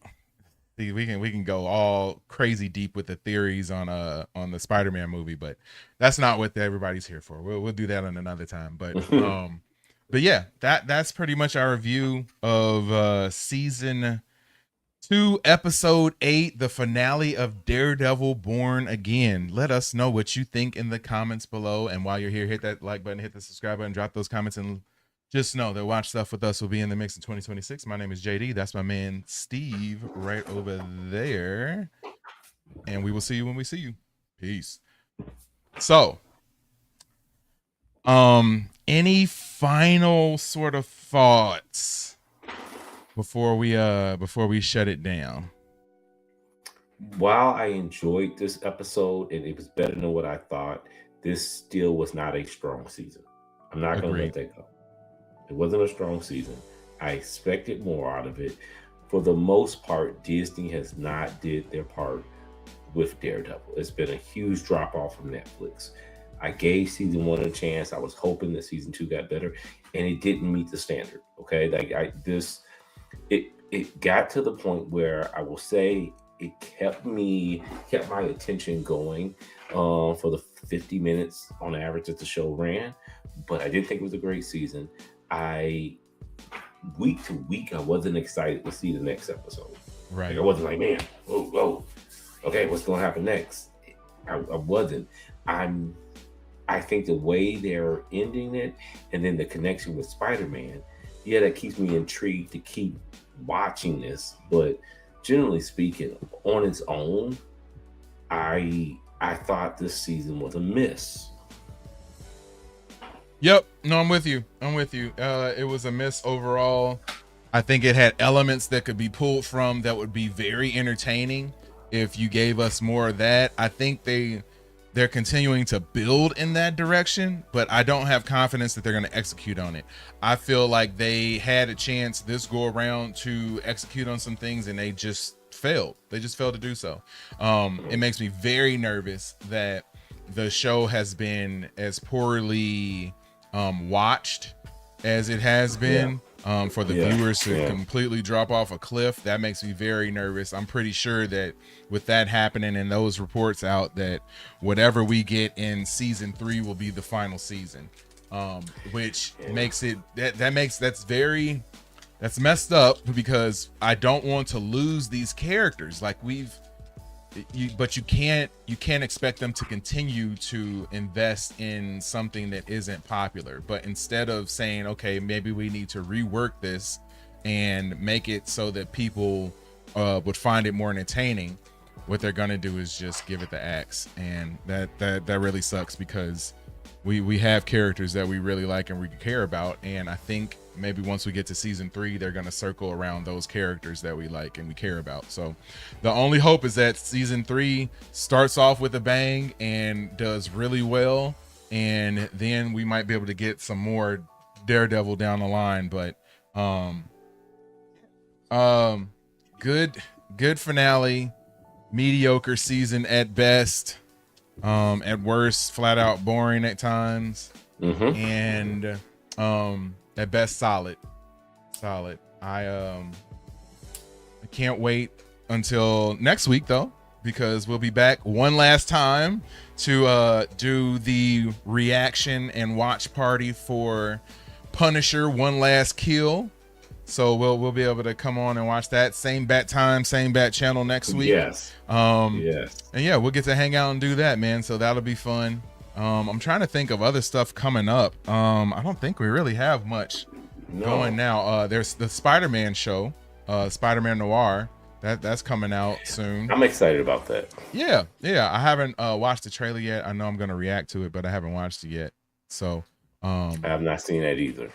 see we can go all crazy deep with the theories on the Spider-Man movie, but that's not what everybody's here for. We'll do that on another time. But yeah, that's pretty much our review of season 2, episode 8, the finale of Daredevil Born Again. Let us know what you think in the comments below. And while you're here, hit that like button, hit the subscribe button, drop those comments, and just know that Watch Stuff with Us will be in the mix in 2026. My name is JD. That's my man Steve right over there. And we will see you when we see you. Peace. So, any final sort of thoughts before we shut it down? While I enjoyed this episode and it was better than what I thought, this still was not a strong season. I'm not going to let that go. It wasn't a strong season. I expected more out of it. For the most part, Disney has not did their part with Daredevil. It's been a huge drop off from Netflix. I gave season 1 a chance. I was hoping that season 2 got better, and it didn't meet the standard. Okay, it got to the point where I will say it kept my attention going for the 50 minutes on average that the show ran, but I didn't think it was a great season. Week to week, I wasn't excited to see the next episode. Right. Like, I wasn't like, man, okay, what's going to happen next? I wasn't. I think the way they're ending it, and then the connection with Spider-Man, that keeps me intrigued to keep watching this. But generally speaking, on its own, I thought this season was a miss. Yep. No, I'm with you. It was a miss overall. I think it had elements that could be pulled from that would be very entertaining if you gave us more of that. I think they're continuing to build in that direction, but I don't have confidence that they're going to execute on it. I feel like they had a chance this go around to execute on some things, and they just failed. They just failed to do so. It makes me very nervous that the show has been as poorly watched as it has been. For the viewers to completely drop off a cliff, that makes me very nervous. I'm pretty sure that with that happening and those reports out, that whatever we get in season 3 will be the final season, which makes it that's messed up, because I don't want to lose these characters. Like but you can't expect them to continue to invest in something that isn't popular. But instead of saying, okay, maybe we need to rework this and make it so that people would find it more entertaining, what they're gonna do is just give it the axe, and that really sucks, because we have characters that we really like and we care about, and I think maybe once we get to season 3, they're going to circle around those characters that we like and we care about. So the only hope is that season 3 starts off with a bang and does really well, and then we might be able to get some more Daredevil down the line. But good finale, mediocre season at best, at worst flat out boring at times, and at best solid. I can't wait until next week though, because we'll be back one last time to do the reaction and watch party for Punisher One Last Kill. So we'll be able to come on and watch that. Same bat time, same bat channel next week. Yes. Yes. And yeah, we'll get to hang out and do that, man. So that'll be fun. I'm trying to think of other stuff coming up. I don't think we really have much going now. There's the Spider-Man show, Spider-Man Noir. That's coming out soon. I'm excited about that. Yeah. I haven't watched the trailer yet. I know I'm gonna react to it, but I haven't watched it yet. So I have not seen that either.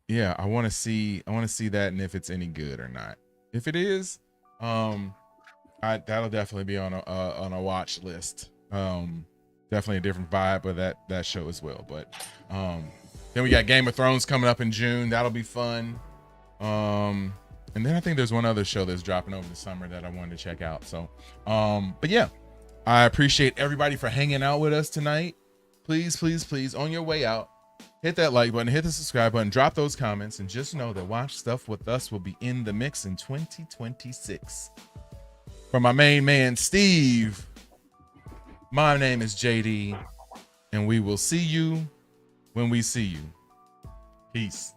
Yeah, I want to see that and if it's any good or not. If it is, that'll definitely be on a watch list. Definitely a different vibe of that show as well. But then we got Game of Thrones coming up in June. That'll be fun. And then I think there's one other show that's dropping over the summer that I wanted to check out. So, but yeah, I appreciate everybody for hanging out with us tonight. Please, on your way out, hit that like button, hit the subscribe button, drop those comments, and just know that Watch Stuff with Us will be in the mix in 2026. For my main man, Steve, my name is JD, and we will see you when we see you. Peace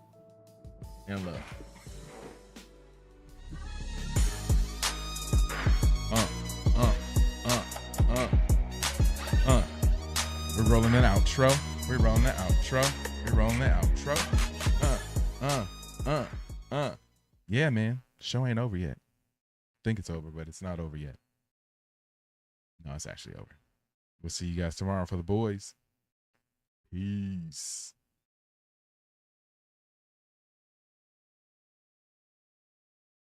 and love. We're rolling an outro. Yeah, man. Show ain't over yet. Think it's over, but it's not over yet. No, it's actually over. We'll see you guys tomorrow for the boys. Peace.